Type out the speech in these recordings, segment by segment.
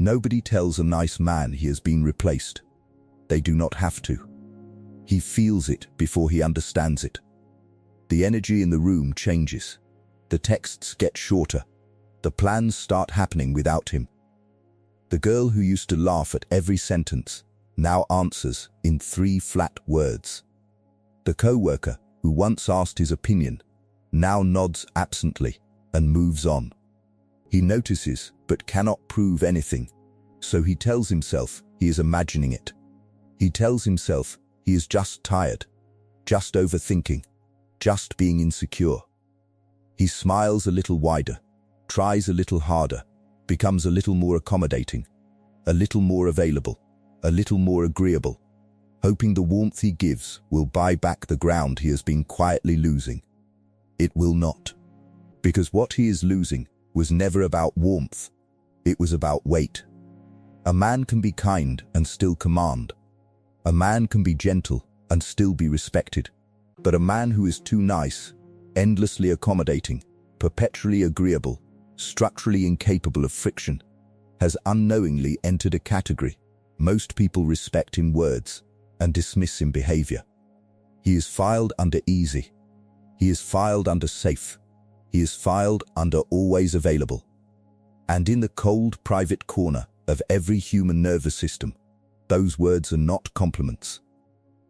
Nobody tells a nice man he has been replaced. They do not have to. He feels it before he understands it. The energy in the room changes. The texts get shorter. The plans start happening without him. The girl who used to laugh at every sentence now answers in 3 flat words. The co-worker who once asked his opinion now nods absently and moves on. He notices but cannot prove anything, so he tells himself he is imagining it. He tells himself he is just tired, just overthinking, just being insecure. He smiles a little wider, tries a little harder, becomes a little more accommodating, a little more available, a little more agreeable, hoping the warmth he gives will buy back the ground he has been quietly losing. It will not, because what he is losing was never about warmth. It was about weight. A man can be kind and still command. A man can be gentle and still be respected. But a man who is too nice, endlessly accommodating, perpetually agreeable, structurally incapable of friction, has unknowingly entered a category most people respect in words and dismiss in behavior. He is filed under easy. He is filed under safe. He is filed under always available. And in the cold, private corner of every human nervous system, those words are not compliments.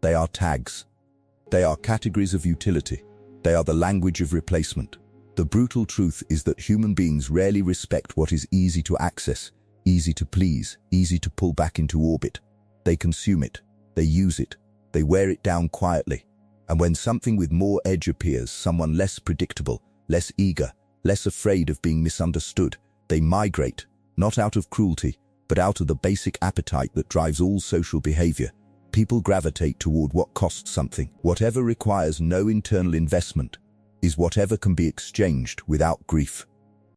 They are tags. They are categories of utility. They are the language of replacement. The brutal truth is that human beings rarely respect what is easy to access, easy to please, easy to pull back into orbit. They consume it. They use it. They wear it down quietly. And when something with more edge appears, someone less predictable, less eager, less afraid of being misunderstood, they migrate, not out of cruelty, but out of the basic appetite that drives all social behavior. People gravitate toward what costs something. Whatever requires no internal investment is whatever can be exchanged without grief.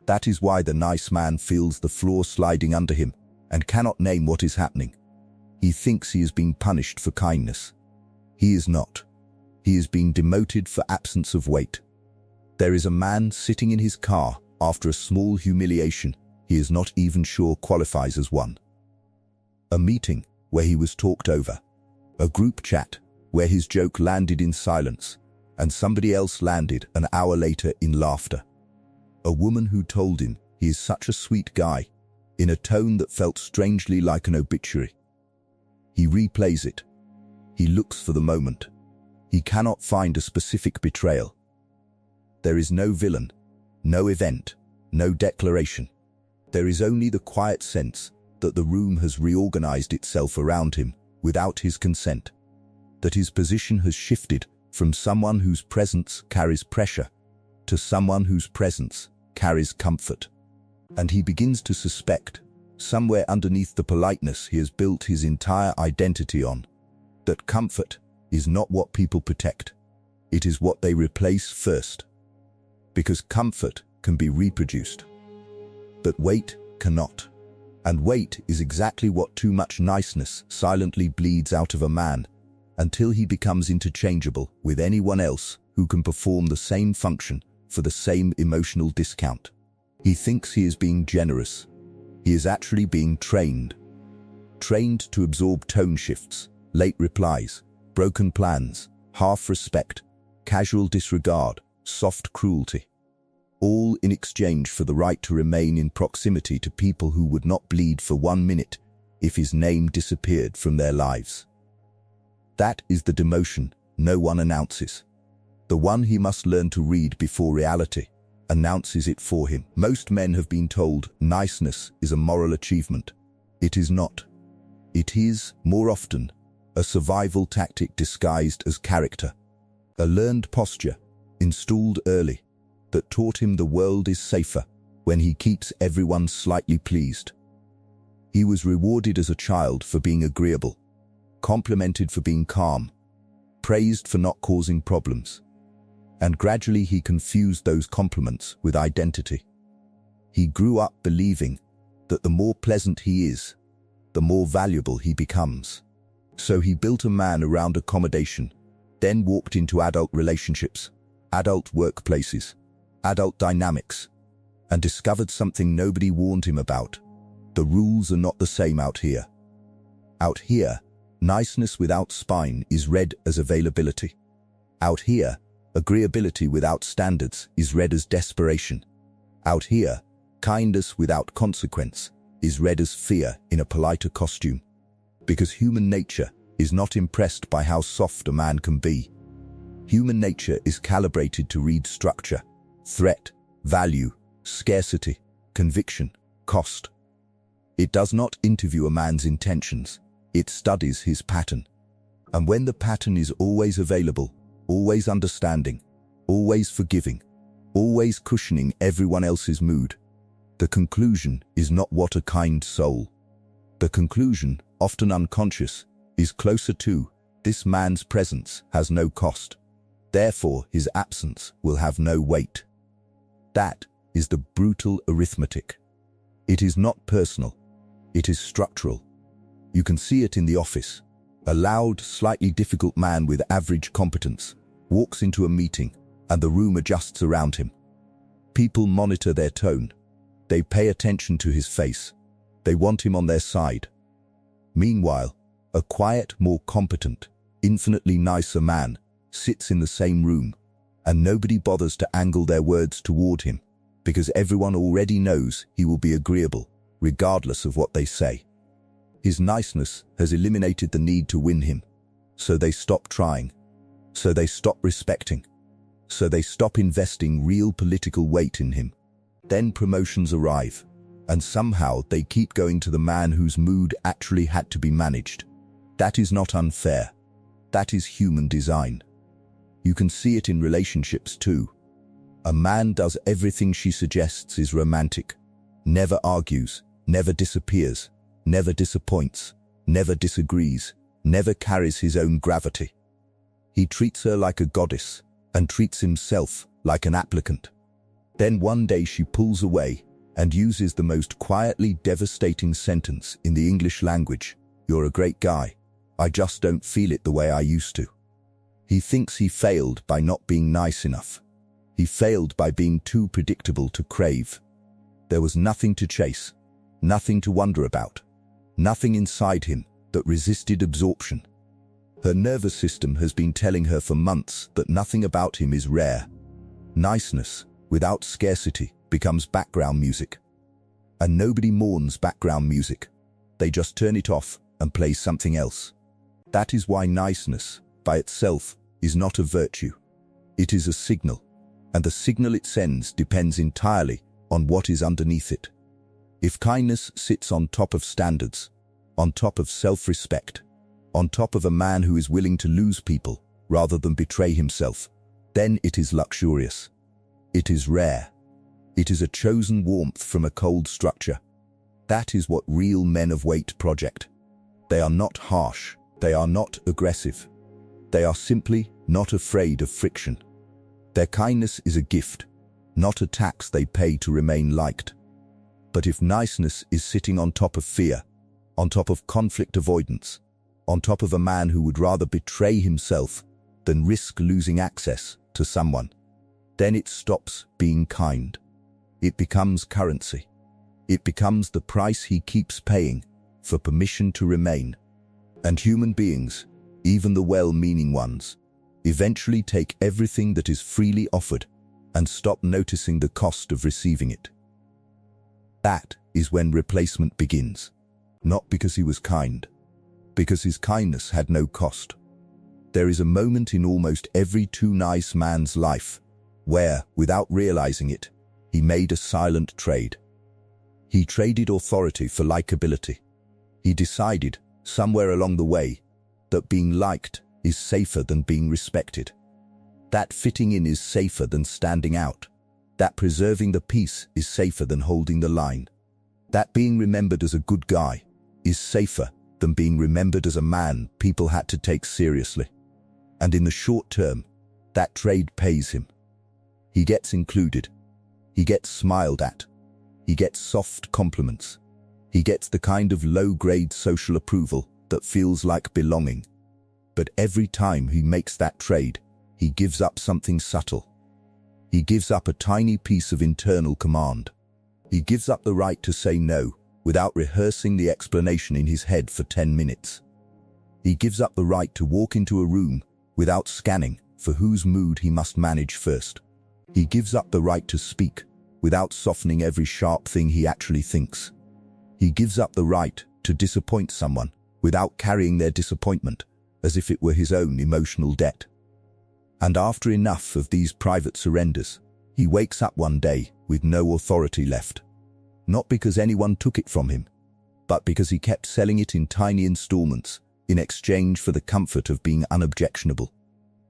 That is why the nice man feels the floor sliding under him and cannot name what is happening. He thinks he is being punished for kindness. He is not. He is being demoted for absence of weight. There is a man sitting in his car after a small humiliation he is not even sure qualifies as one. A meeting where he was talked over. A group chat where his joke landed in silence and somebody else landed an hour later in laughter. A woman who told him he is such a sweet guy in a tone that felt strangely like an obituary. He replays it. He looks for the moment. He cannot find a specific betrayal. There is no villain, no event, no declaration. There is only the quiet sense that the room has reorganized itself around him without his consent, that his position has shifted from someone whose presence carries pressure to someone whose presence carries comfort. And he begins to suspect, somewhere underneath the politeness he has built his entire identity on, that comfort is not what people protect. It is what they replace first. Because comfort can be reproduced, but weight cannot. And weight is exactly what too much niceness silently bleeds out of a man until he becomes interchangeable with anyone else who can perform the same function for the same emotional discount. He thinks he is being generous. He is actually being trained. Trained to absorb tone shifts, late replies, broken plans, half respect, casual disregard, soft cruelty. All in exchange for the right to remain in proximity to people who would not bleed for 1 minute if his name disappeared from their lives. That is the demotion no one announces. The one he must learn to read before reality announces it for him. Most men have been told niceness is a moral achievement. It is not. It is, more often, a survival tactic disguised as character. A learned posture, installed early, that taught him the world is safer when he keeps everyone slightly pleased. He was rewarded as a child for being agreeable, complimented for being calm, praised for not causing problems. And gradually he confused those compliments with identity. He grew up believing that the more pleasant he is, the more valuable he becomes. So he built a man around accommodation, then walked into adult relationships, adult workplaces, adult dynamics, and discovered something nobody warned him about. The rules are not the same out here. Out here, niceness without spine is read as availability. Out here, agreeability without standards is read as desperation. Out here, kindness without consequence is read as fear in a politer costume. Because human nature is not impressed by how soft a man can be. Human nature is calibrated to read structure, threat, value, scarcity, conviction, cost. It does not interview a man's intentions, it studies his pattern. And when the pattern is always available, always understanding, always forgiving, always cushioning everyone else's mood, the conclusion is not what a kind soul. The conclusion, often unconscious, is closer to, this man's presence has no cost. Therefore, his absence will have no weight. That is the brutal arithmetic. It is not personal. It is structural. You can see it in the office. A loud, slightly difficult man with average competence walks into a meeting and the room adjusts around him. People monitor their tone. They pay attention to his face. They want him on their side. Meanwhile, a quiet, more competent, infinitely nicer man sits in the same room, and nobody bothers to angle their words toward him, because everyone already knows he will be agreeable, regardless of what they say. His niceness has eliminated the need to win him, so they stop trying, so they stop respecting, so they stop investing real political weight in him. Then promotions arrive, and somehow they keep going to the man whose mood actually had to be managed. That is not unfair. That is human design. You can see it in relationships too. A man does everything she suggests is romantic, never argues, never disappears, never disappoints, never disagrees, never carries his own gravity. He treats her like a goddess and treats himself like an applicant. Then one day she pulls away and uses the most quietly devastating sentence in the English language. "You're a great guy. I just don't feel it the way I used to." He thinks he failed by not being nice enough. He failed by being too predictable to crave. There was nothing to chase, nothing to wonder about, nothing inside him that resisted absorption. Her nervous system has been telling her for months that nothing about him is rare. Niceness, without scarcity, becomes background music. And nobody mourns background music. They just turn it off and play something else. That is why niceness, by itself, is not a virtue. It is a signal, and the signal it sends depends entirely on what is underneath it. If kindness sits on top of standards, on top of self-respect, on top of a man who is willing to lose people rather than betray himself, then it is luxurious. It is rare. It is a chosen warmth from a cold structure. That is what real men of weight project. They are not harsh. They are not aggressive. They are simply not afraid of friction. Their kindness is a gift, not a tax they pay to remain liked. But if niceness is sitting on top of fear, on top of conflict avoidance, on top of a man who would rather betray himself than risk losing access to someone, then it stops being kind. It becomes currency. It becomes the price he keeps paying for permission to remain. And human beings, even the well-meaning ones, eventually take everything that is freely offered and stop noticing the cost of receiving it. That is when replacement begins. Not because he was kind, because his kindness had no cost. There is a moment in almost every too nice man's life where, without realizing it, he made a silent trade. He traded authority for likability. He decided, somewhere along the way, that being liked is safer than being respected. That fitting in is safer than standing out. That preserving the peace is safer than holding the line. That being remembered as a good guy is safer than being remembered as a man people had to take seriously. And in the short term, that trade pays him. He gets included. He gets smiled at. He gets soft compliments. He gets the kind of low-grade social approval that feels like belonging. But every time he makes that trade, he gives up something subtle. He gives up a tiny piece of internal command. He gives up the right to say no without rehearsing the explanation in his head for 10 minutes. He gives up the right to walk into a room without scanning for whose mood he must manage first. He gives up the right to speak without softening every sharp thing he actually thinks. He gives up the right to disappoint someone without carrying their disappointment as if it were his own emotional debt. And after enough of these private surrenders, he wakes up one day with no authority left. Not because anyone took it from him, but because he kept selling it in tiny installments in exchange for the comfort of being unobjectionable.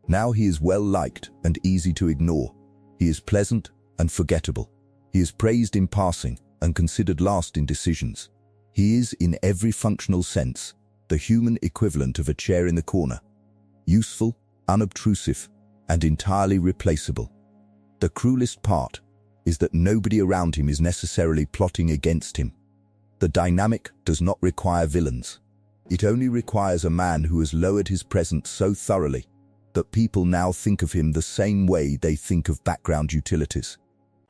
Now he is well liked and easy to ignore. He is pleasant and forgettable. He is praised in passing and considered last in decisions. He is, in every functional sense, the human equivalent of a chair in the corner. Useful, unobtrusive, and entirely replaceable. The cruelest part is that nobody around him is necessarily plotting against him. The dynamic does not require villains. It only requires a man who has lowered his presence so thoroughly that people now think of him the same way they think of background utilities.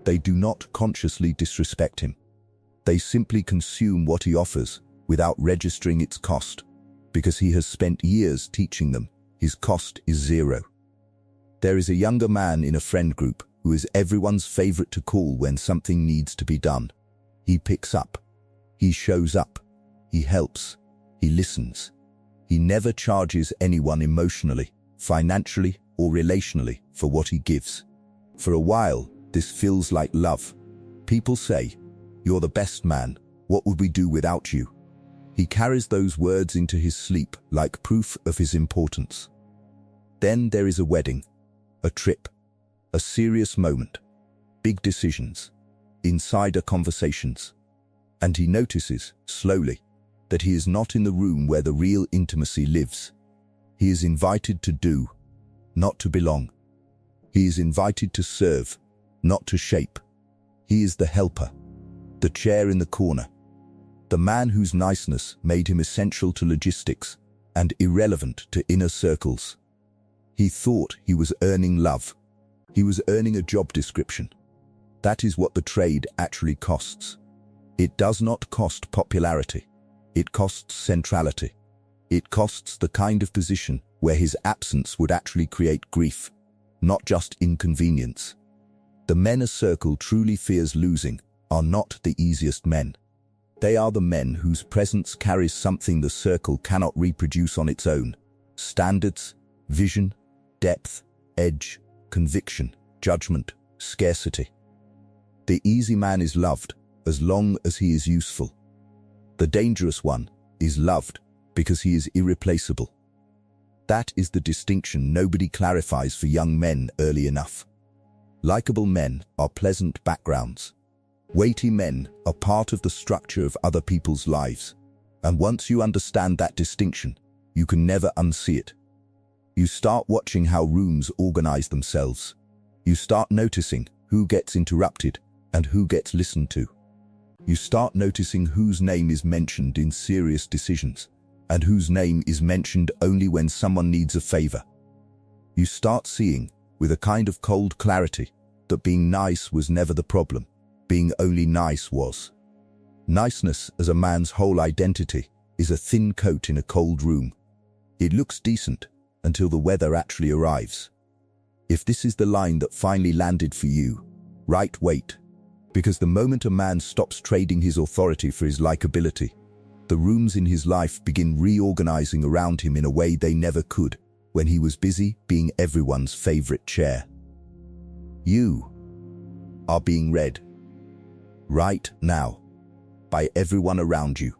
They do not consciously disrespect him. They simply consume what he offers without registering its cost, because he has spent years teaching them his cost is zero. There is a younger man in a friend group who is everyone's favorite to call when something needs to be done. He picks up. He shows up. He helps. He listens. He never charges anyone emotionally, financially, or relationally for what he gives. For a while, this feels like love. People say, "You're the best man. What would we do without you?" He carries those words into his sleep like proof of his importance. Then there is a wedding, a trip, a serious moment, big decisions, insider conversations. And he notices, slowly, that he is not in the room where the real intimacy lives. He is invited to do, not to belong. He is invited to serve, not to shape. He is the helper, the chair in the corner, the man whose niceness made him essential to logistics and irrelevant to inner circles. He thought he was earning love. He was earning a job description. That is what the trade actually costs. It does not cost popularity. It costs centrality. It costs the kind of position where his absence would actually create grief, not just inconvenience. The men a circle truly fears losing are not the easiest men. They are the men whose presence carries something the circle cannot reproduce on its own: standards, vision, depth, edge, conviction, judgment, scarcity. The easy man is loved as long as he is useful. The dangerous one is loved because he is irreplaceable. That is the distinction nobody clarifies for young men early enough. Likeable men are pleasant backgrounds. Weighty men are part of the structure of other people's lives. And once you understand that distinction, you can never unsee it. You start watching how rooms organize themselves. You start noticing who gets interrupted and who gets listened to. You start noticing whose name is mentioned in serious decisions and whose name is mentioned only when someone needs a favor. You start seeing, with a kind of cold clarity, that being nice was never the problem. Being only nice was. Niceness as a man's whole identity is a thin coat in a cold room. It looks decent until the weather actually arrives. If this is the line that finally landed for you, wait. Because the moment a man stops trading his authority for his likability, the rooms in his life begin reorganizing around him in a way they never could when he was busy being everyone's favorite chair. You are being read right now by everyone around you,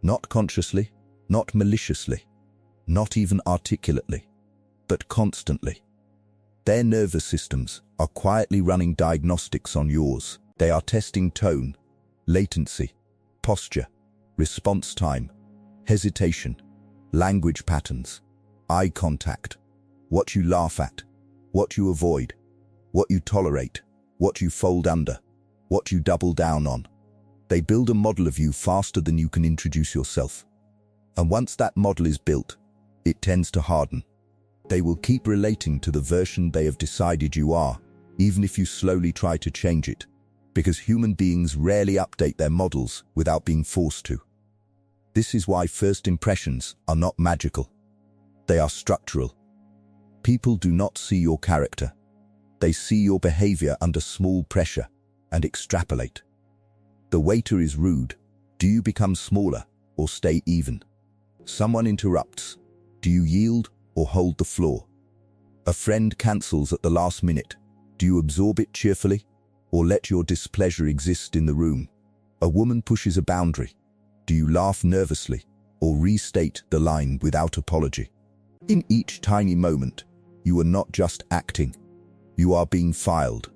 not consciously, not maliciously, not even articulately, but constantly. Their nervous systems are quietly running diagnostics on yours. They are testing tone, latency, posture, response time, hesitation, language patterns, eye contact, what you laugh at, what you avoid, what you tolerate, what you fold under, what you double down on. They build a model of you faster than you can introduce yourself. And once that model is built, it tends to harden. They will keep relating to the version they have decided you are, even if you slowly try to change it, because human beings rarely update their models without being forced to. This is why first impressions are not magical. They are structural. People do not see your character. They see your behavior under small pressure and extrapolate. The waiter is rude. Do you become smaller or stay even? Someone interrupts. Do you yield or hold the floor? A friend cancels at the last minute. Do you absorb it cheerfully or let your displeasure exist in the room? A woman pushes a boundary. Do you laugh nervously or restate the line without apology? In each tiny moment, you are not just acting. You are being filed.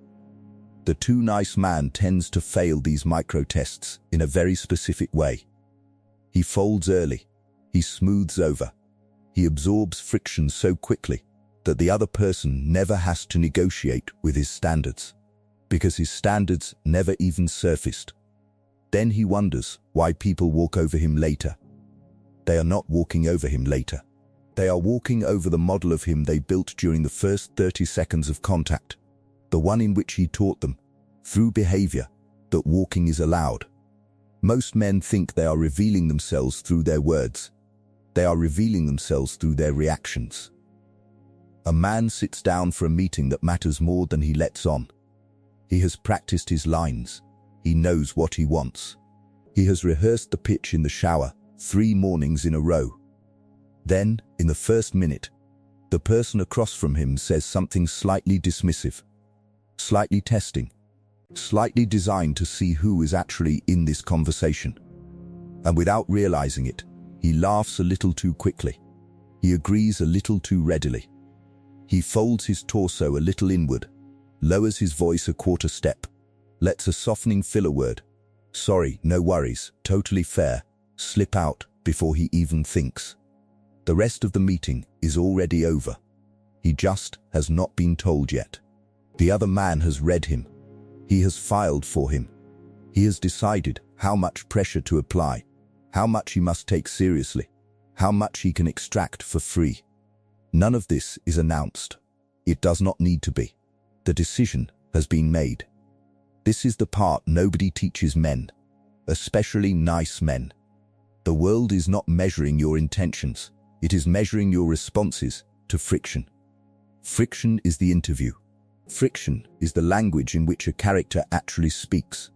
The too nice man tends to fail these micro-tests in a very specific way. He folds early. He smooths over. He absorbs friction so quickly that the other person never has to negotiate with his standards, because his standards never even surfaced. Then he wonders why people walk over him later. They are not walking over him later. They are walking over the model of him they built during the first 30 seconds of contact, the one in which he taught them, through behavior, that walking is allowed. Most men think they are revealing themselves through their words. They are revealing themselves through their reactions. A man sits down for a meeting that matters more than he lets on. He has practiced his lines. He knows what he wants. He has rehearsed the pitch in the shower 3 mornings in a row. Then, in the first minute, the person across from him says something slightly dismissive, slightly testing, slightly designed to see who is actually in this conversation. And without realizing it, he laughs a little too quickly. He agrees a little too readily. He folds his torso a little inward, lowers his voice a quarter step, lets a softening filler word, sorry, no worries, totally fair, slip out before he even thinks. The rest of the meeting is already over. He just has not been told yet. The other man has read him. He has filed for him. He has decided how much pressure to apply, how much he must take seriously, how much he can extract for free. None of this is announced. It does not need to be. The decision has been made. This is the part nobody teaches men, especially nice men. The world is not measuring your intentions. It is measuring your responses to friction. Friction is the interview. Friction is the language in which a character actually speaks.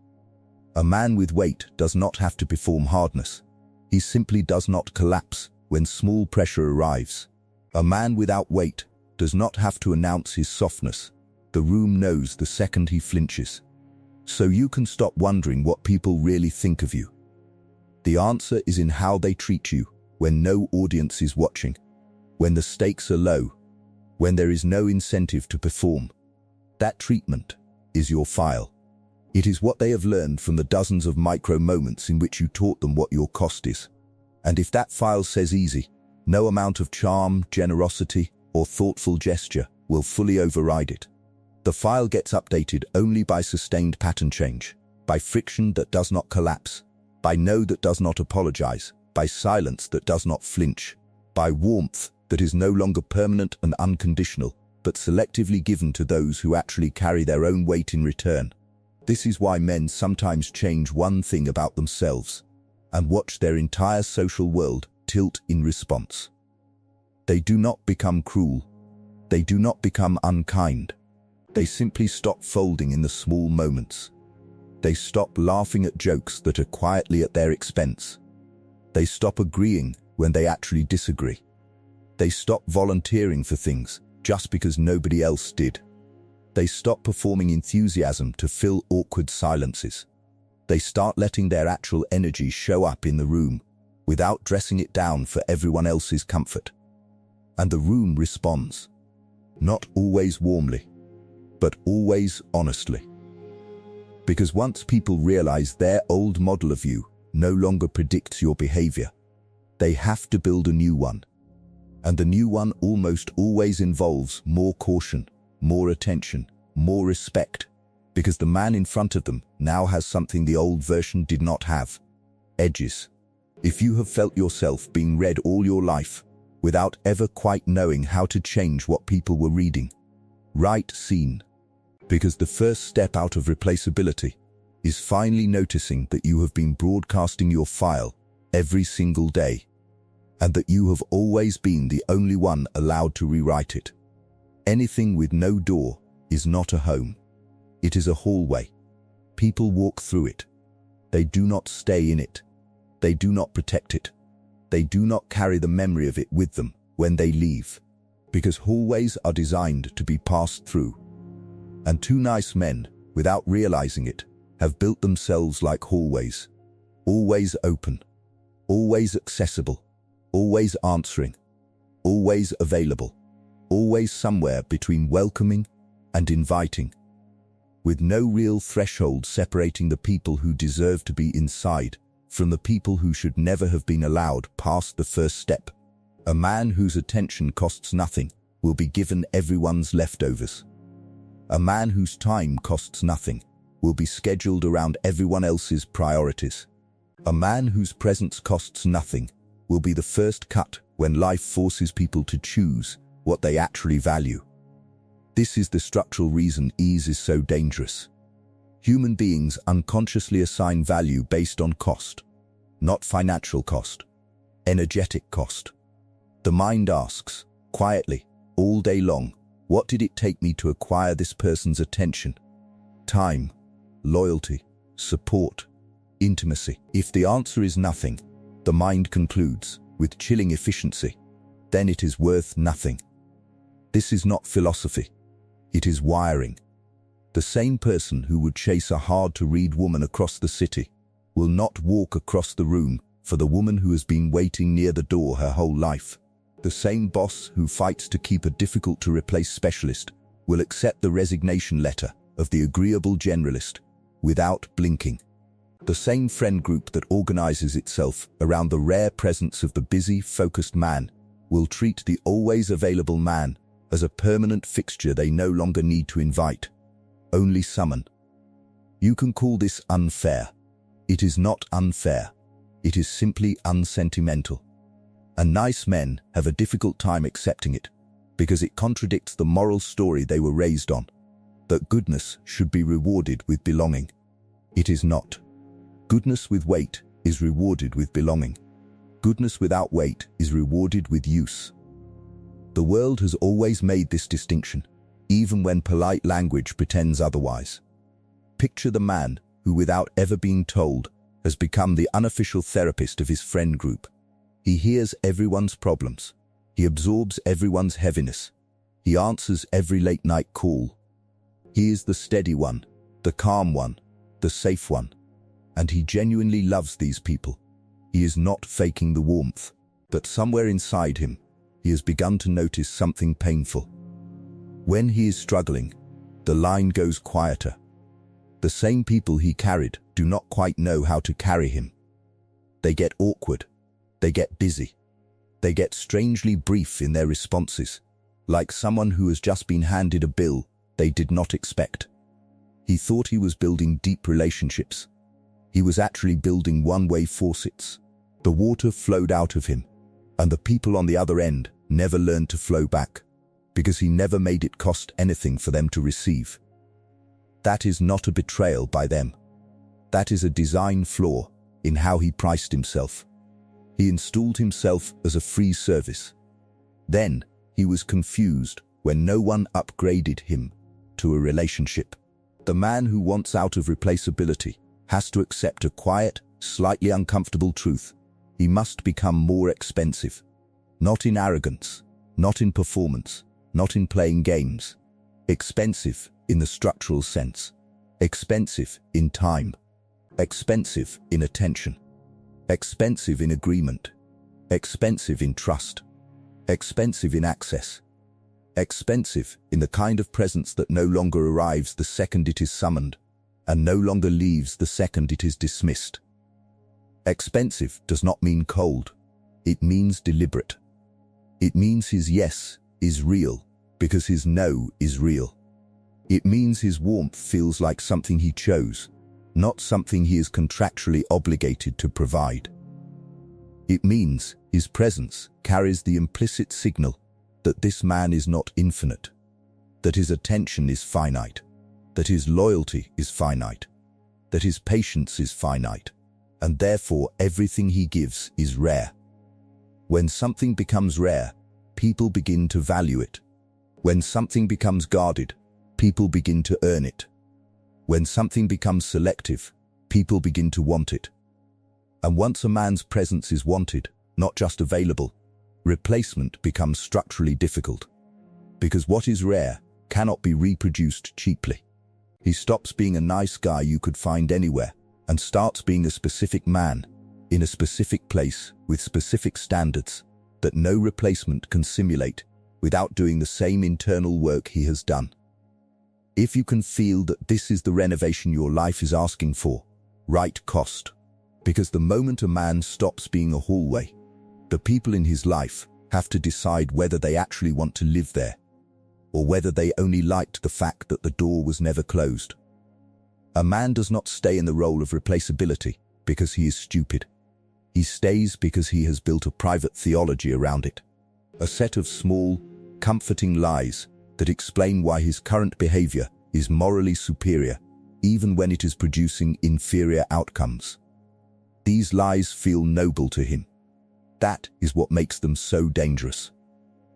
A man with weight does not have to perform hardness. He simply does not collapse when small pressure arrives. A man without weight does not have to announce his softness. The room knows the second he flinches. So you can stop wondering what people really think of you. The answer is in how they treat you when no audience is watching, when the stakes are low, when there is no incentive to perform. That treatment is your file. It is what they have learned from the dozens of micro moments in which you taught them what your cost is. And if that file says easy, no amount of charm, generosity, or thoughtful gesture will fully override it. The file gets updated only by sustained pattern change, by friction that does not collapse, by no that does not apologize, by silence that does not flinch, by warmth that is no longer permanent and unconditional, but selectively given to those who actually carry their own weight in return. This is why men sometimes change one thing about themselves and watch their entire social world tilt in response. They do not become cruel. They do not become unkind. They simply stop folding in the small moments. They stop laughing at jokes that are quietly at their expense. They stop agreeing when they actually disagree. They stop volunteering for things just because nobody else did. They stop performing enthusiasm to fill awkward silences. They start letting their actual energy show up in the room without dressing it down for everyone else's comfort. And the room responds, not always warmly, but always honestly. Because once people realize their old model of you no longer predicts your behavior, they have to build a new one. And the new one almost always involves more caution, more attention, more respect, because the man in front of them now has something the old version did not have: edges. If you have felt yourself being read all your life without ever quite knowing how to change what people were reading, write scene. Because the first step out of replaceability is finally noticing that you have been broadcasting your file every single day, and that you have always been the only one allowed to rewrite it. Anything with no door is not a home. It is a hallway. People walk through it. They do not stay in it. They do not protect it. They do not carry the memory of it with them when they leave, because hallways are designed to be passed through. And two nice men, without realizing it, have built themselves like hallways, always open, always accessible, always answering, always available, always somewhere between welcoming and inviting, with no real threshold separating the people who deserve to be inside from the people who should never have been allowed past the first step. A man whose attention costs nothing will be given everyone's leftovers. A man whose time costs nothing will be scheduled around everyone else's priorities. A man whose presence costs nothing will be the first cut when life forces people to choose what they actually value. This is the structural reason ease is so dangerous. Human beings unconsciously assign value based on cost, not financial cost, energetic cost. The mind asks, quietly, all day long, what did it take me to acquire this person's attention? Time, loyalty, support, intimacy. If the answer is nothing, the mind concludes, with chilling efficiency, then it is worth nothing. This is not philosophy. It is wiring. The same person who would chase a hard-to-read woman across the city will not walk across the room for the woman who has been waiting near the door her whole life. The same boss who fights to keep a difficult-to-replace specialist will accept the resignation letter of the agreeable generalist without blinking. The same friend group that organizes itself around the rare presence of the busy, focused man will treat the always available man as a permanent fixture they no longer need to invite, only summon. You can call this unfair. It is not unfair. It is simply unsentimental. And nice men have a difficult time accepting it, because it contradicts the moral story they were raised on, that goodness should be rewarded with belonging. It is not. Goodness with weight is rewarded with belonging. Goodness without weight is rewarded with use. The world has always made this distinction, even when polite language pretends otherwise. Picture the man who, without ever being told, has become the unofficial therapist of his friend group. He hears everyone's problems. He absorbs everyone's heaviness. He answers every late-night call. He is the steady one, the calm one, the safe one. And he genuinely loves these people. He is not faking the warmth, but somewhere inside him, he has begun to notice something painful. When he is struggling, the line goes quieter. The same people he carried do not quite know how to carry him. They get awkward. They get busy. They get strangely brief in their responses, like someone who has just been handed a bill they did not expect. He thought he was building deep relationships. He was actually building one-way faucets. The water flowed out of him, and the people on the other end never learned to flow back, because he never made it cost anything for them to receive. That is not a betrayal by them. That is a design flaw in how he priced himself. He installed himself as a free service. Then he was confused when no one upgraded him to a relationship. The man who wants out of replaceability has to accept a quiet, slightly uncomfortable truth. He must become more expensive. Not in arrogance, not in performance, not in playing games. Expensive in the structural sense. Expensive in time. Expensive in attention. Expensive in agreement. Expensive in trust. Expensive in access. Expensive in the kind of presence that no longer arrives the second it is summoned, and no longer leaves the second it is dismissed. Expensive does not mean cold. It means deliberate. It means his yes is real because his no is real. It means his warmth feels like something he chose, not something he is contractually obligated to provide. It means his presence carries the implicit signal that this man is not infinite, that his attention is finite, that his loyalty is finite, that his patience is finite, and therefore everything he gives is rare. When something becomes rare, people begin to value it. When something becomes guarded, people begin to earn it. When something becomes selective, people begin to want it. And once a man's presence is wanted, not just available, replacement becomes structurally difficult. Because what is rare cannot be reproduced cheaply. He stops being a nice guy you could find anywhere and starts being a specific man, in a specific place with specific standards that no replacement can simulate without doing the same internal work he has done. If you can feel that this is the renovation your life is asking for, right cost. Because the moment a man stops being a hallway, the people in his life have to decide whether they actually want to live there, or whether they only liked the fact that the door was never closed. A man does not stay in the role of replaceability because he is stupid. He stays because he has built a private theology around it, a set of small, comforting lies that explain why his current behavior is morally superior, even when it is producing inferior outcomes. These lies feel noble to him. That is what makes them so dangerous.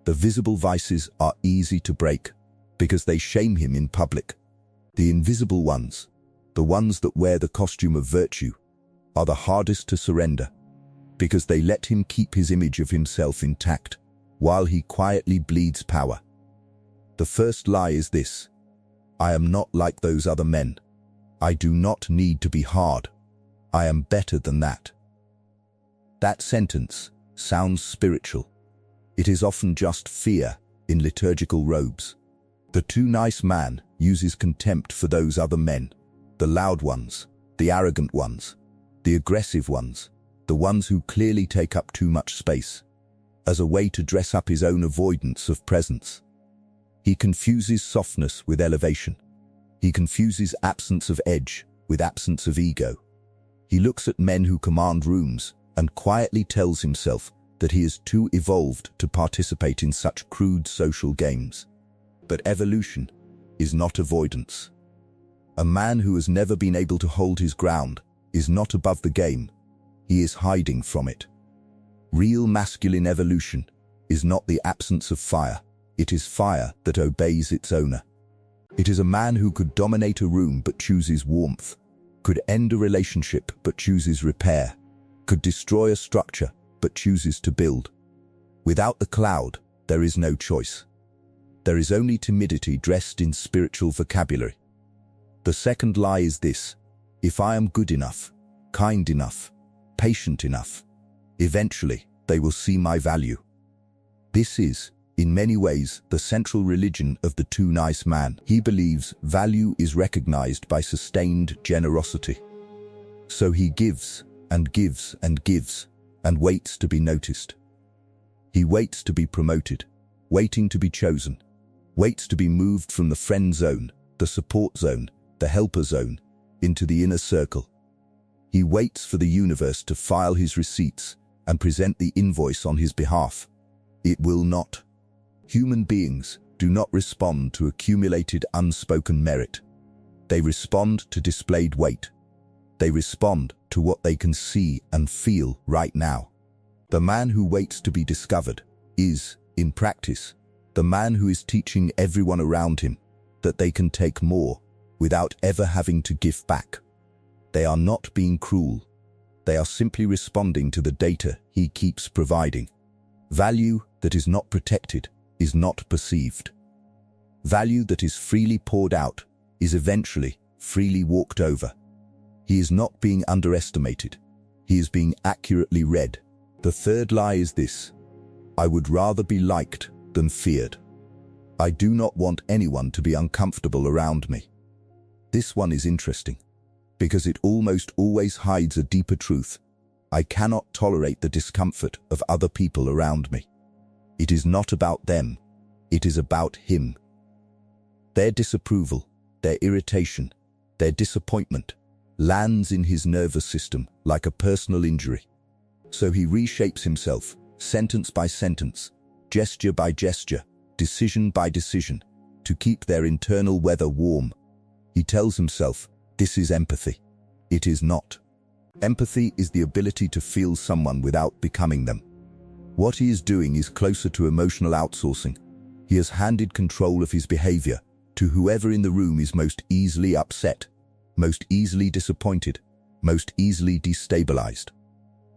The visible vices are easy to break because they shame him in public. The invisible ones, the ones that wear the costume of virtue, are the hardest to surrender because they let him keep his image of himself intact while he quietly bleeds power. The first lie is this: I am not like those other men. I do not need to be hard. I am better than that. That sentence sounds spiritual. It is often just fear in liturgical robes. The too nice man uses contempt for those other men, the loud ones, the arrogant ones, the aggressive ones, the ones who clearly take up too much space, as a way to dress up his own avoidance of presence. He confuses softness with elevation. He confuses absence of edge with absence of ego. He looks at men who command rooms and quietly tells himself that he is too evolved to participate in such crude social games. But evolution is not avoidance. A man who has never been able to hold his ground is not above the game. He is hiding from it. Real masculine evolution is not the absence of fire. It is fire that obeys its owner. It is a man who could dominate a room but chooses warmth, could end a relationship but chooses repair, could destroy a structure but chooses to build. Without the cloud, there is no choice. There is only timidity dressed in spiritual vocabulary. The second lie is this: if I am good enough, kind enough, patient enough, eventually they will see my value. This is, in many ways, the central religion of the too nice man. He believes value is recognized by sustained generosity. So he gives and gives and gives and waits to be noticed. He waits to be promoted, waiting to be chosen, waits to be moved from the friend zone, the support zone, the helper zone, into the inner circle. He waits for the universe to file his receipts and present the invoice on his behalf. It will not. Human beings do not respond to accumulated unspoken merit. They respond to displayed weight. They respond to what they can see and feel right now. The man who waits to be discovered is, in practice, the man who is teaching everyone around him that they can take more without ever having to give back. They are not being cruel. They are simply responding to the data he keeps providing. Value that is not protected is not perceived. Value that is freely poured out is eventually freely walked over. He is not being underestimated. He is being accurately read. The third lie is this: I would rather be liked than feared. I do not want anyone to be uncomfortable around me. This one is interesting, because it almost always hides a deeper truth. I cannot tolerate the discomfort of other people around me. It is not about them. It is about him. Their disapproval, their irritation, their disappointment lands in his nervous system like a personal injury. So he reshapes himself, sentence by sentence, gesture by gesture, decision by decision, to keep their internal weather warm. He tells himself, this is empathy. It is not. Empathy is the ability to feel someone without becoming them. What he is doing is closer to emotional outsourcing. He has handed control of his behavior to whoever in the room is most easily upset, most easily disappointed, most easily destabilized.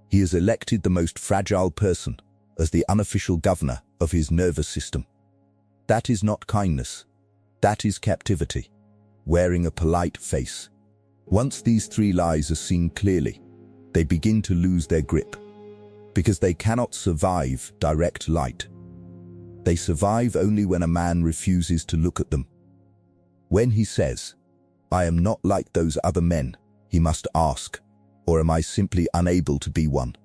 He has elected the most fragile person as the unofficial governor of his nervous system. That is not kindness. That is captivity, wearing a polite face. Once these three lies are seen clearly, they begin to lose their grip, because they cannot survive direct light. They survive only when a man refuses to look at them. When he says, "I am not like those other men," he must ask, or am I simply unable to be one?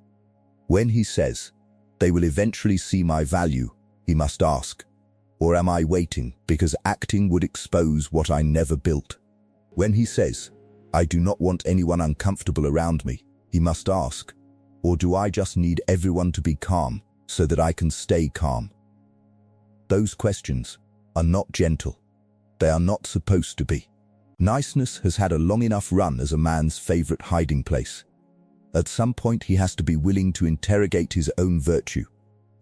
When he says, "They will eventually see my value," he must ask, or am I waiting because acting would expose what I never built? When he says, "I do not want anyone uncomfortable around me," he must ask, or do I just need everyone to be calm so that I can stay calm? Those questions are not gentle. They are not supposed to be. Niceness has had a long enough run as a man's favorite hiding place. At some point he has to be willing to interrogate his own virtue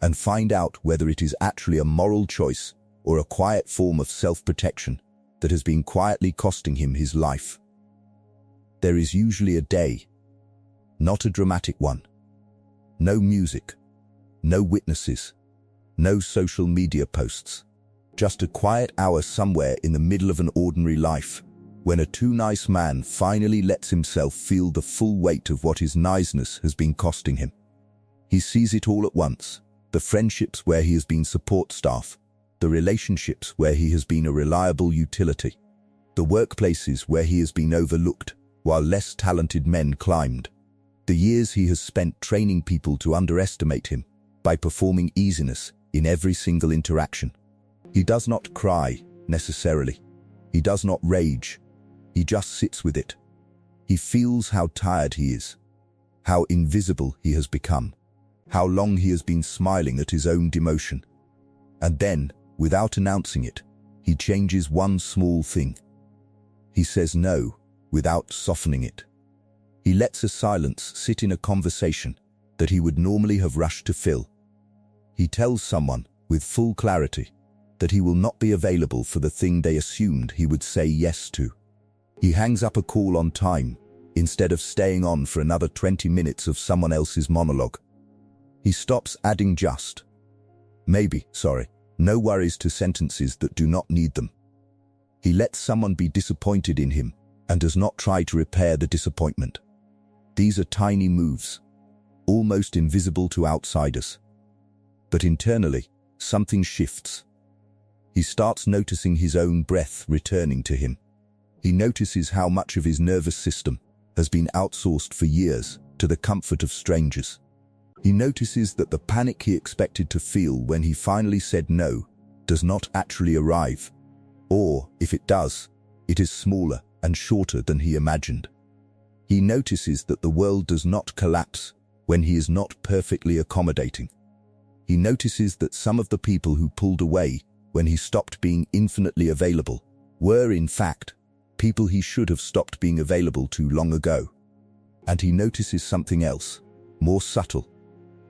and find out whether it is actually a moral choice or a quiet form of self-protection that has been quietly costing him his life. There is usually a day, not a dramatic one. No music, no witnesses, no social media posts. Just a quiet hour somewhere in the middle of an ordinary life, when a too nice man finally lets himself feel the full weight of what his niceness has been costing him. He sees it all at once: the friendships where he has been support staff, the relationships where he has been a reliable utility, the workplaces where he has been overlooked while less talented men climbed, the years he has spent training people to underestimate him by performing easiness in every single interaction. He does not cry, necessarily. He does not rage. He just sits with it. He feels how tired he is, how invisible he has become, how long he has been smiling at his own demotion. And then, without announcing it, he changes one small thing. He says no, without softening it. He lets a silence sit in a conversation that he would normally have rushed to fill. He tells someone, with full clarity, that he will not be available for the thing they assumed he would say yes to. He hangs up a call on time, instead of staying on for another 20 minutes of someone else's monologue. He stops adding just, maybe, no worries to sentences that do not need them. He lets someone be disappointed in him and does not try to repair the disappointment. These are tiny moves, almost invisible to outsiders. But internally, something shifts. He starts noticing his own breath returning to him. He notices how much of his nervous system has been outsourced for years to the comfort of strangers. He notices that the panic he expected to feel when he finally said no does not actually arrive. Or, if it does, it is smaller and shorter than he imagined. He notices that the world does not collapse when he is not perfectly accommodating. He notices that some of the people who pulled away when he stopped being infinitely available were, in fact, people he should have stopped being available to long ago. And he notices something else, more subtle,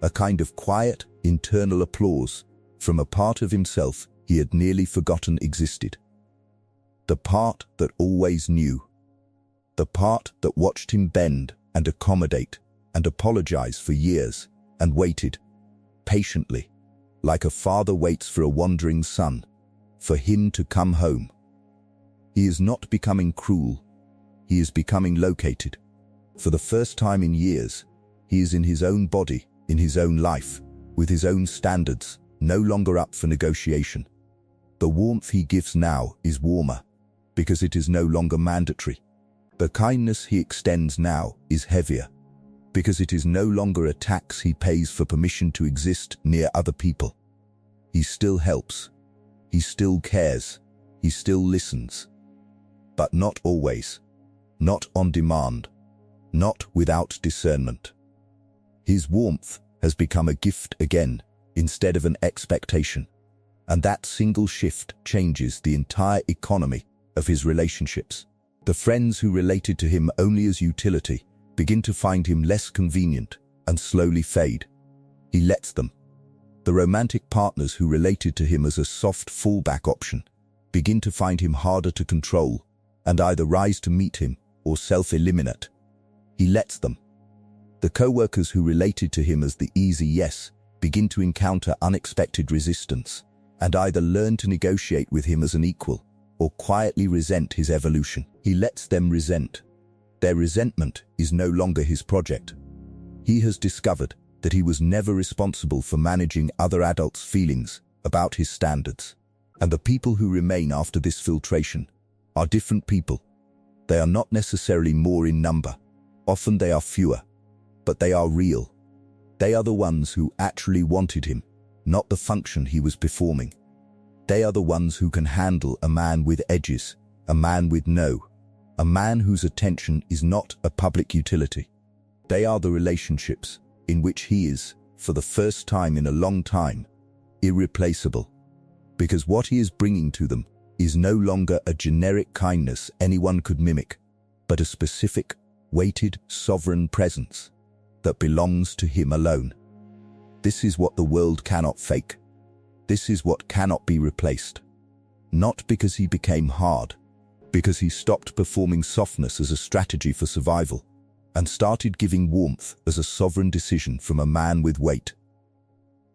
a kind of quiet, internal applause from a part of himself he had nearly forgotten existed. The part that always knew. The part that watched him bend and accommodate and apologize for years and waited, patiently, like a father waits for a wandering son, for him to come home. He is not becoming cruel. He is becoming located. For the first time in years, he is in his own body, in his own life, with his own standards, no longer up for negotiation. The warmth he gives now is warmer, because it is no longer mandatory. The kindness he extends now is heavier, because it is no longer a tax he pays for permission to exist near other people. He still helps. He still cares. He still listens. But not always. Not on demand. Not without discernment. His warmth has become a gift again, instead of an expectation. And that single shift changes the entire economy of his relationships. The friends who related to him only as utility begin to find him less convenient and slowly fade. He lets them. The romantic partners who related to him as a soft fallback option begin to find him harder to control and either rise to meet him or self-eliminate. He lets them. The co-workers who related to him as the easy yes begin to encounter unexpected resistance and either learn to negotiate with him as an equal or quietly resent his evolution. He lets them resent. Their resentment is no longer his project. He has discovered that he was never responsible for managing other adults' feelings about his standards. And the people who remain after this filtration are different people. They are not necessarily more in number. Often they are fewer, but they are real. They are the ones who actually wanted him, not the function he was performing. They are the ones who can handle a man with edges, a man with a man whose attention is not a public utility. They are the relationships in which he is, for the first time in a long time, irreplaceable. Because what he is bringing to them is no longer a generic kindness anyone could mimic, but a specific, weighted, sovereign presence that belongs to him alone. This is what the world cannot fake. This is what cannot be replaced. Not because he became hard, because he stopped performing softness as a strategy for survival and started giving warmth as a sovereign decision from a man with weight.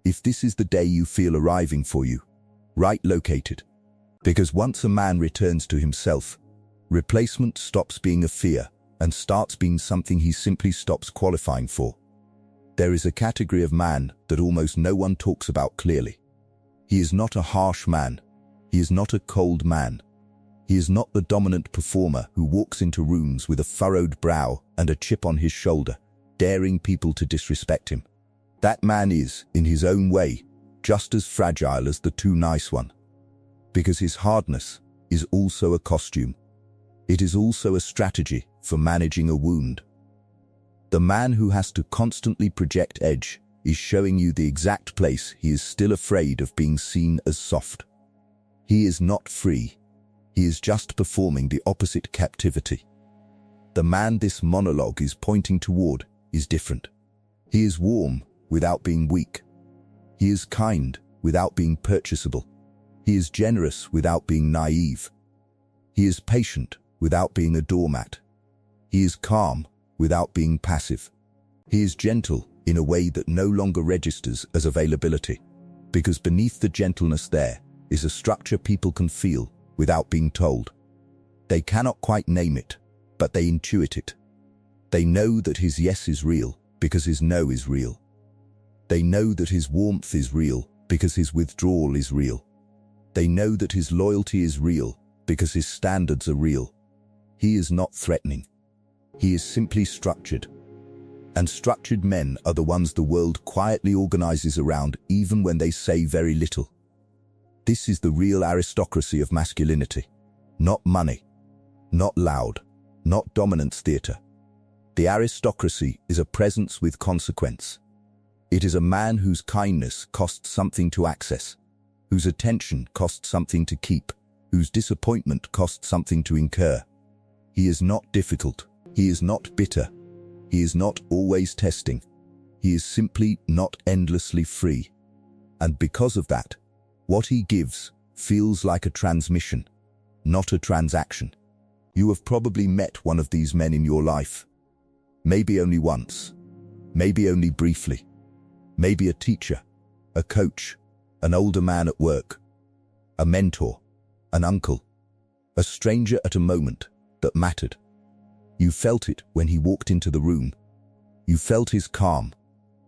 If this is the day you feel arriving for you, right located. Because once a man returns to himself, replacement stops being a fear and starts being something he simply stops qualifying for. There is a category of man that almost no one talks about clearly. He is not a harsh man. He is not a cold man. He is not the dominant performer who walks into rooms with a furrowed brow and a chip on his shoulder, daring people to disrespect him. That man is, in his own way, just as fragile as the too nice one. Because his hardness is also a costume. It is also a strategy for managing a wound. The man who has to constantly project edge is showing you the exact place he is still afraid of being seen as soft. He is not free. He is just performing the opposite captivity. The man this monologue is pointing toward is different. He is warm without being weak. He is kind without being purchasable. He is generous without being naive. He is patient without being a doormat. He is calm without being passive. He is gentle in a way that no longer registers as availability, because beneath the gentleness there is a structure people can feel without being told. They cannot quite name it, but they intuit it. They know that his yes is real because his no is real. They know that his warmth is real because his withdrawal is real. They know that his loyalty is real because his standards are real. He is not threatening. He is simply structured. And structured men are the ones the world quietly organizes around even when they say very little. This is the real aristocracy of masculinity. Not money, not loud, not dominance theater. The aristocracy is a presence with consequence. It is a man whose kindness costs something to access, whose attention costs something to keep, whose disappointment costs something to incur. He is not difficult. He is not bitter. He is not always testing. He is simply not endlessly free. And because of that, what he gives feels like a transmission, not a transaction. You have probably met one of these men in your life. Maybe only once. Maybe only briefly. Maybe a teacher, a coach, an older man at work, a mentor, an uncle, a stranger at a moment that mattered. You felt it when he walked into the room. You felt his calm.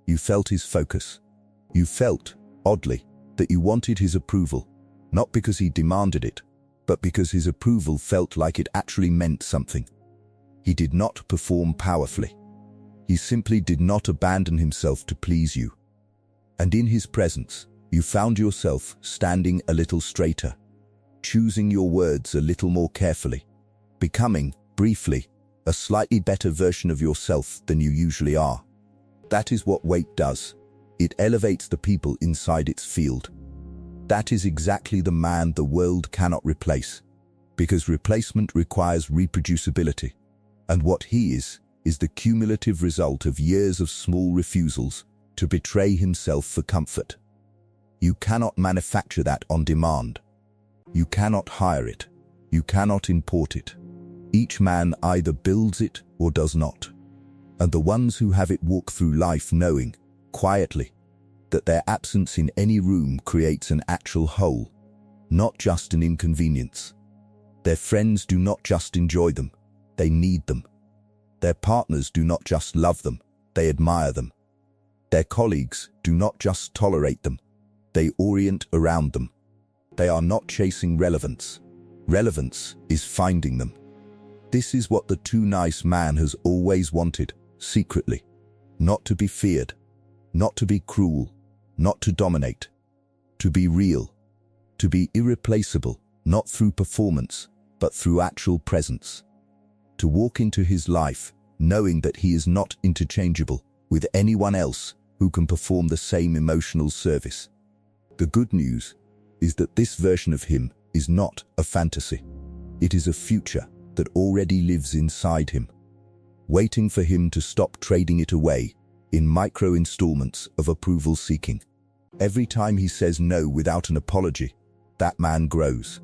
You felt his focus. You felt, oddly, that you wanted his approval, not because he demanded it, but because his approval felt like it actually meant something. He did not perform powerfully. He simply did not abandon himself to please you. And in his presence, you found yourself standing a little straighter, choosing your words a little more carefully, becoming, briefly, a slightly better version of yourself than you usually are. That is what weight does. It elevates the people inside its field. That is exactly the man the world cannot replace. because replacement requires reproducibility, and what he is the cumulative result of years of small refusals to betray himself for comfort. You cannot manufacture that on demand. You cannot hire it. You cannot import it. Each man either builds it or does not. And the ones who have it walk through life knowing, quietly, that their absence in any room creates an actual hole, not just an inconvenience. Their friends do not just enjoy them, they need them. Their partners do not just love them, they admire them. Their colleagues do not just tolerate them, they orient around them. They are not chasing relevance. Relevance is finding them. This is what the too nice man has always wanted, secretly. Not to be feared, not to be cruel, not to dominate. To be real, to be irreplaceable, not through performance, but through actual presence. To walk into his life knowing that he is not interchangeable with anyone else who can perform the same emotional service. The good news is that this version of him is not a fantasy. It is a future that already lives inside him, waiting for him to stop trading it away in micro installments of approval seeking. Every time he says no without an apology, that man grows.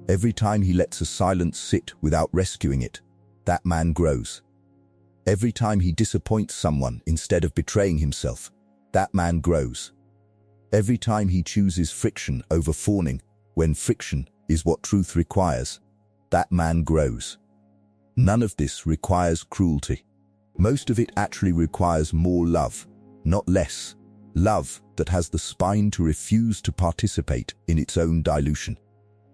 Every time he lets a silence sit without rescuing it, that man grows. Every time he disappoints someone instead of betraying himself, that man grows. Every time he chooses friction over fawning, when friction is what truth requires, that man grows. None of this requires cruelty. Most of it actually requires more love, not less. Love that has the spine to refuse to participate in its own dilution.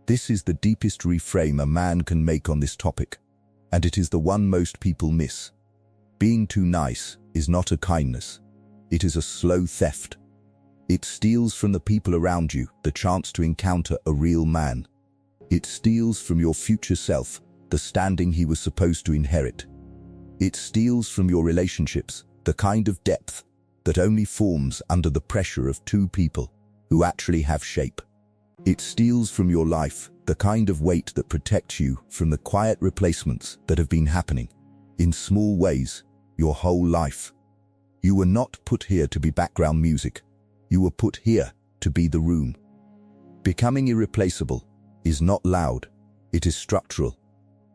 This is the deepest reframe a man can make on this topic, and it is the one most people miss. Being too nice is not a kindness. It is a slow theft. It steals from the people around you the chance to encounter a real man. It steals from your future self the standing he was supposed to inherit. It steals from your relationships the kind of depth that only forms under the pressure of two people who actually have shape. It steals from your life the kind of weight that protects you from the quiet replacements that have been happening, in small ways, your whole life. You were not put here to be background music. You were put here to be the room. Becoming irreplaceable is not loud, it is structural.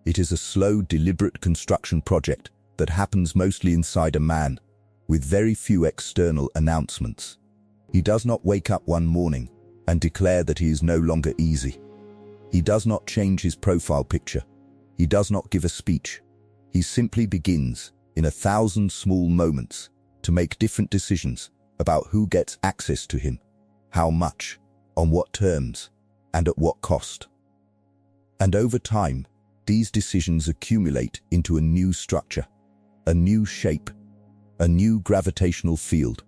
It is a slow, deliberate construction project that happens mostly inside a man, with very few external announcements. He does not wake up one morning and declare that he is no longer easy. He does not change his profile picture. He does not give a speech. He simply begins, in 1,000 small moments, to make different decisions about who gets access to him, how much, on what terms, and at what cost. And over time, these decisions accumulate into a new structure, a new shape, a new gravitational field.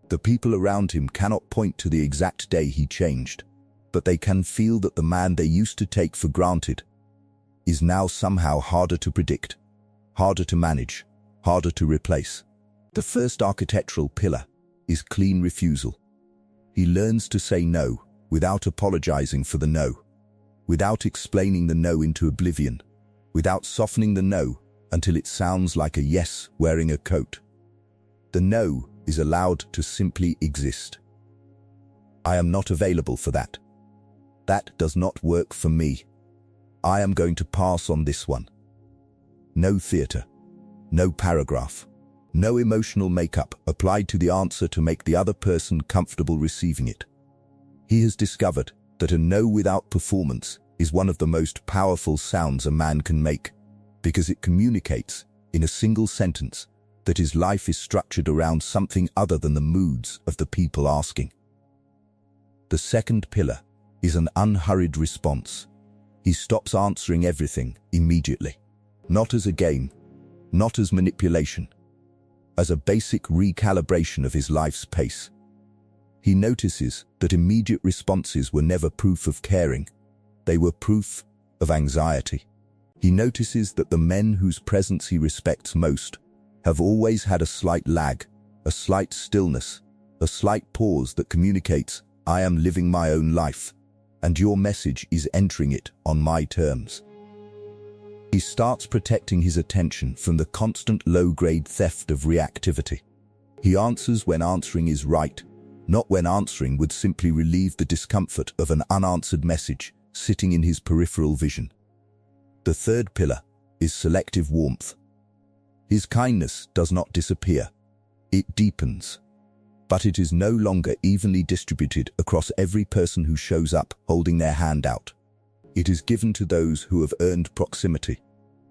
The people around him cannot point to the exact day he changed, but they can feel that the man they used to take for granted is now somehow harder to predict, harder to manage, harder to replace. The first architectural pillar is clean refusal. He learns to say no without apologizing for the no, without explaining the no into oblivion, without softening the no until it sounds like a yes wearing a coat. The no is allowed to simply exist. I am not available for that. That does not work for me. I am going to pass on this one. No theater, no paragraph, no emotional makeup applied to the answer to make the other person comfortable receiving it. He has discovered that a no without performance is one of the most powerful sounds a man can make, because it communicates, in a single sentence, that his life is structured around something other than the moods of the people asking. The second pillar is an unhurried response. He stops answering everything immediately, not as a game, not as manipulation, as a basic recalibration of his life's pace. He notices that immediate responses were never proof of caring. They were proof of anxiety. He notices that the men whose presence he respects most have always had a slight lag, a slight stillness, a slight pause that communicates, I am living my own life. and your message is entering it on my terms. He starts protecting his attention from the constant low-grade theft of reactivity. He answers when answering is right, not when answering would simply relieve the discomfort of an unanswered message sitting in his peripheral vision. The third pillar is selective warmth. His kindness does not disappear. It deepens. But it is no longer evenly distributed across every person who shows up holding their hand out. It is given to those who have earned proximity,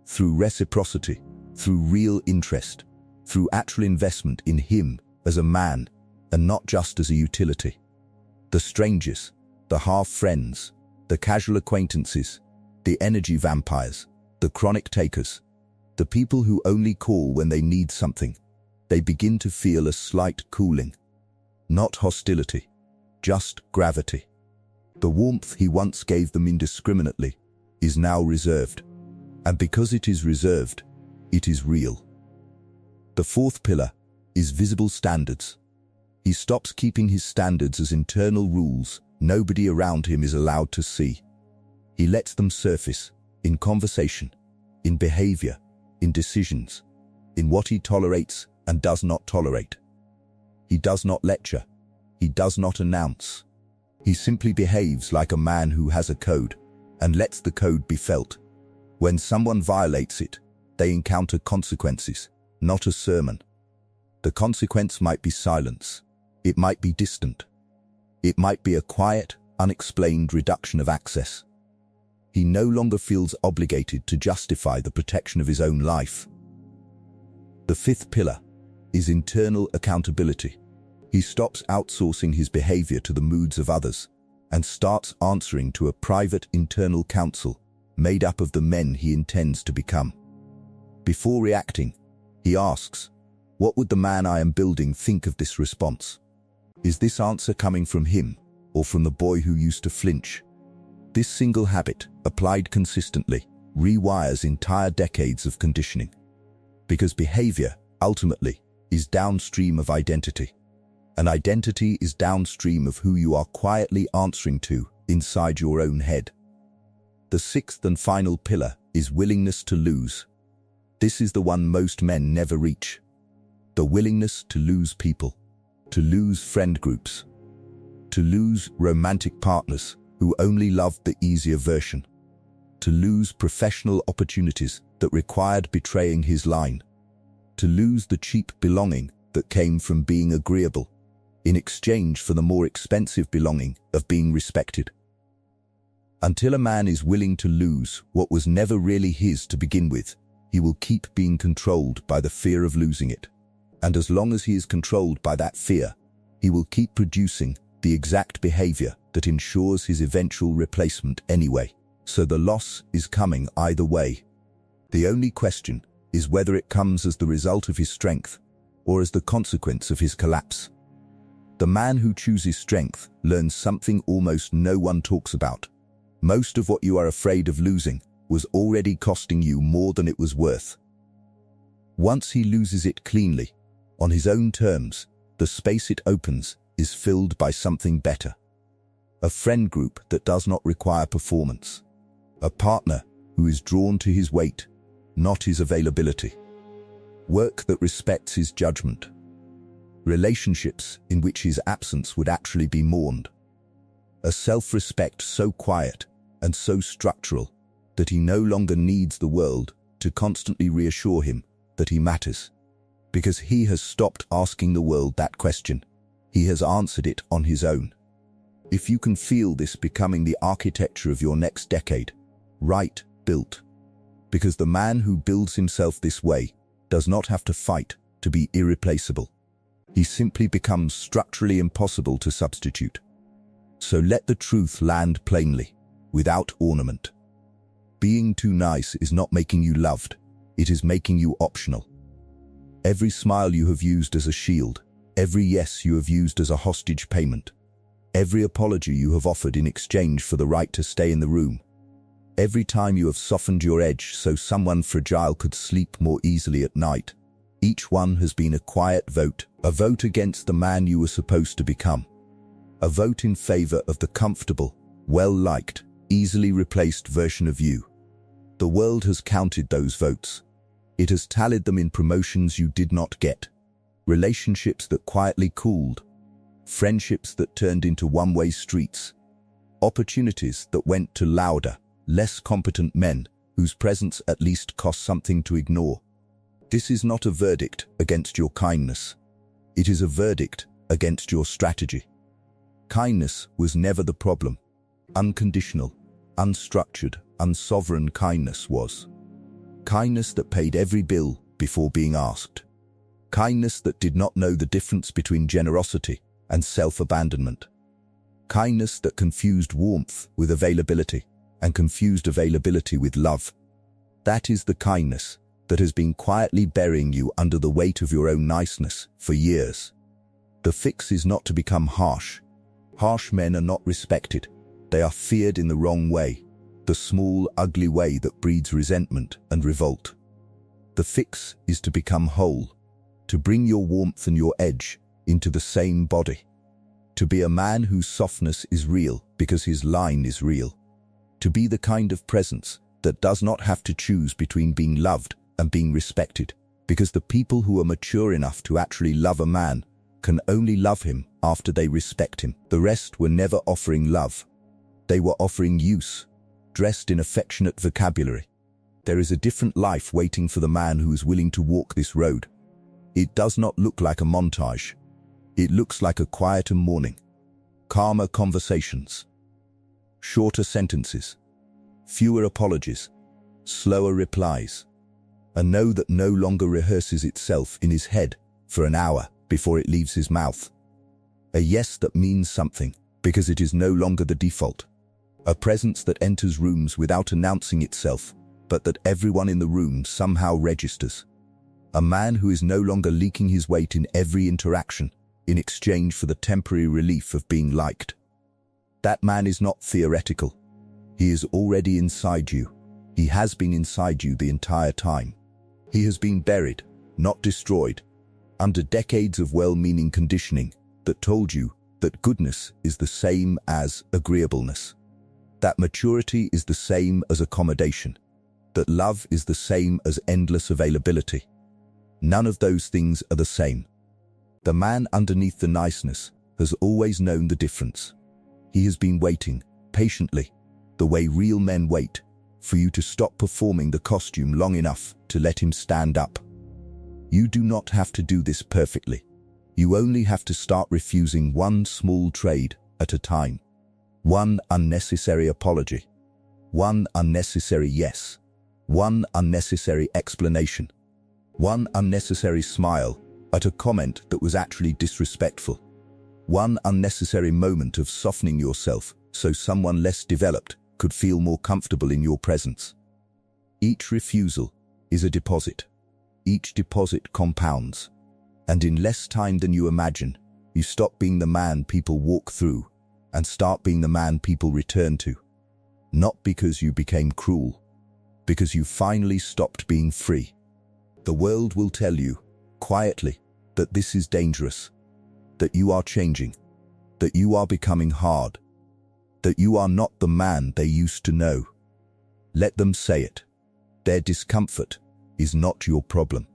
through reciprocity, through real interest, through actual investment in him as a man and not just as a utility. The strangers, the half-friends, the casual acquaintances, the energy vampires, the chronic takers, the people who only call when they need something, they begin to feel a slight cooling. Not hostility, just gravity. The warmth he once gave them indiscriminately is now reserved. And because it is reserved, it is real. The fourth pillar is visible standards. He stops keeping his standards as internal rules nobody around him is allowed to see. He lets them surface in conversation, in behavior, in decisions, in what he tolerates and does not tolerate. He does not lecture. He does not announce. He simply behaves like a man who has a code and lets the code be felt. When someone violates it, they encounter consequences, not a sermon. The consequence might be silence. It might be distant. It might be a quiet, unexplained reduction of access. He no longer feels obligated to justify the protection of his own life. The fifth pillar is internal accountability. He stops outsourcing his behavior to the moods of others and starts answering to a private internal council made up of the men he intends to become. Before reacting, he asks, what would the man I am building think of this response? Is this answer coming from him or from the boy who used to flinch? This single habit, applied consistently, rewires entire decades of conditioning. Because behavior, ultimately, is downstream of identity. And identity is downstream of who you are quietly answering to inside your own head. The sixth and final pillar is willingness to lose. This is the one most men never reach. The willingness to lose people, to lose friend groups, to lose romantic partners who only loved the easier version, to lose professional opportunities that required betraying his line, to lose the cheap belonging that came from being agreeable, in exchange for the more expensive belonging of being respected. Until a man is willing to lose what was never really his to begin with, he will keep being controlled by the fear of losing it. And as long as he is controlled by that fear, he will keep producing the exact behavior that ensures his eventual replacement anyway. So the loss is coming either way. The only question is whether it comes as the result of his strength or as the consequence of his collapse. The man who chooses strength learns something almost no one talks about. Most of what you are afraid of losing was already costing you more than it was worth. Once he loses it cleanly, on his own terms, the space it opens is filled by something better. A friend group that does not require performance. A partner who is drawn to his weight, not his availability. Work that respects his judgment. Relationships in which his absence would actually be mourned. A self-respect so quiet and so structural that he no longer needs the world to constantly reassure him that he matters. Because he has stopped asking the world that question. He has answered it on his own. If you can feel this becoming the architecture of your next decade, right built. Because the man who builds himself this way does not have to fight to be irreplaceable. He simply becomes structurally impossible to substitute. So let the truth land plainly, without ornament. Being too nice is not making you loved, it is making you optional. Every smile you have used as a shield, every yes you have used as a hostage payment, every apology you have offered in exchange for the right to stay in the room, every time you have softened your edge so someone fragile could sleep more easily at night, each one has been a quiet vote, a vote against the man you were supposed to become, a vote in favor of the comfortable, well-liked, easily replaced version of you. The world has counted those votes. It has tallied them in promotions you did not get, relationships that quietly cooled, friendships that turned into one-way streets, opportunities that went to louder, less competent men whose presence at least cost something to ignore. This is not a verdict against your kindness. It is a verdict against your strategy. Kindness was never the problem. Unconditional, unstructured, unsovereign kindness was. Kindness that paid every bill before being asked. Kindness that did not know the difference between generosity and self-abandonment. Kindness that confused warmth with availability and confused availability with love. That is the kindness that has been quietly burying you under the weight of your own niceness for years. The fix is not to become harsh. Harsh men are not respected. They are feared in the wrong way, the small, ugly way that breeds resentment and revolt. The fix is to become whole, to bring your warmth and your edge into the same body, to be a man whose softness is real because his line is real, to be the kind of presence that does not have to choose between being loved and being respected, because the people who are mature enough to actually love a man can only love him after they respect him. The rest were never offering love. They were offering use, dressed in affectionate vocabulary. There is a different life waiting for the man who is willing to walk this road. It does not look like a montage. It looks like a quieter morning, calmer conversations, shorter sentences, fewer apologies, slower replies, a no that no longer rehearses itself in his head for an hour before it leaves his mouth. A yes that means something because it is no longer the default. A presence that enters rooms without announcing itself, but that everyone in the room somehow registers. A man who is no longer leaking his weight in every interaction in exchange for the temporary relief of being liked. That man is not theoretical. He is already inside you. He has been inside you the entire time. He has been buried, not destroyed, under decades of well-meaning conditioning that told you that goodness is the same as agreeableness, that maturity is the same as accommodation, that love is the same as endless availability. None of those things are the same. The man underneath the niceness has always known the difference. He has been waiting, patiently, the way real men wait, for you to stop performing the costume long enough to let him stand up. You do not have to do this perfectly. You only have to start refusing one small trade at a time. One unnecessary apology. One unnecessary yes. One unnecessary explanation. One unnecessary smile at a comment that was actually disrespectful. One unnecessary moment of softening yourself so someone less developed could feel more comfortable in your presence. Each refusal is a deposit. Each deposit compounds. And in less time than you imagine, you stop being the man people walk through and start being the man people return to. Not because you became cruel, because you finally stopped being free. The world will tell you, quietly, that this is dangerous, that you are changing, that you are becoming hard, that you are not the man they used to know. Let them say it. Their discomfort is not your problem.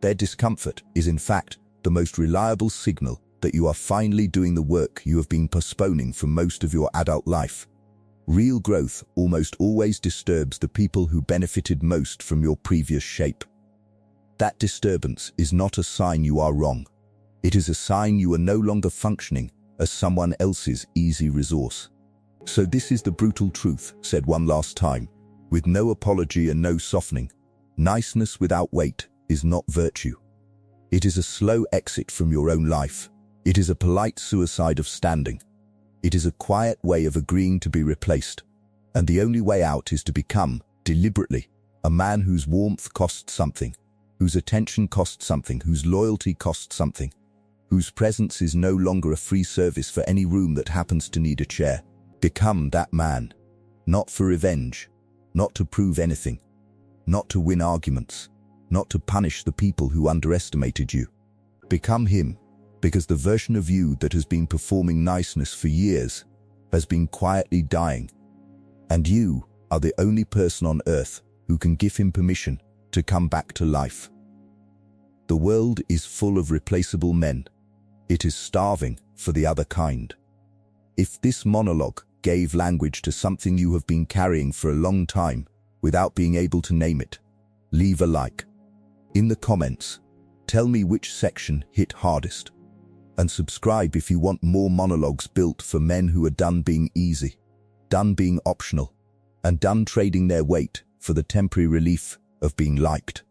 Their discomfort is in fact the most reliable signal that you are finally doing the work you have been postponing for most of your adult life. Real growth almost always disturbs the people who benefited most from your previous shape. That disturbance is not a sign you are wrong. It is a sign you are no longer functioning as someone else's easy resource. So this is the brutal truth, said one last time, with no apology and no softening. Niceness without weight is not virtue. It is a slow exit from your own life. It is a polite suicide of standing. It is a quiet way of agreeing to be replaced. And the only way out is to become, deliberately, a man whose warmth costs something, whose attention costs something, whose loyalty costs something, whose presence is no longer a free service for any room that happens to need a chair. Become that man. Not for revenge, not to prove anything, not to win arguments, not to punish the people who underestimated you. Become him, because the version of you that has been performing niceness for years has been quietly dying, and you are the only person on earth who can give him permission to come back to life. The world is full of replaceable men. It is starving for the other kind. If this monologue gave language to something you have been carrying for a long time without being able to name it, leave a like. In the comments, tell me which section hit hardest. And subscribe if you want more monologues built for men who are done being easy, done being optional, and done trading their weight for the temporary relief of being liked.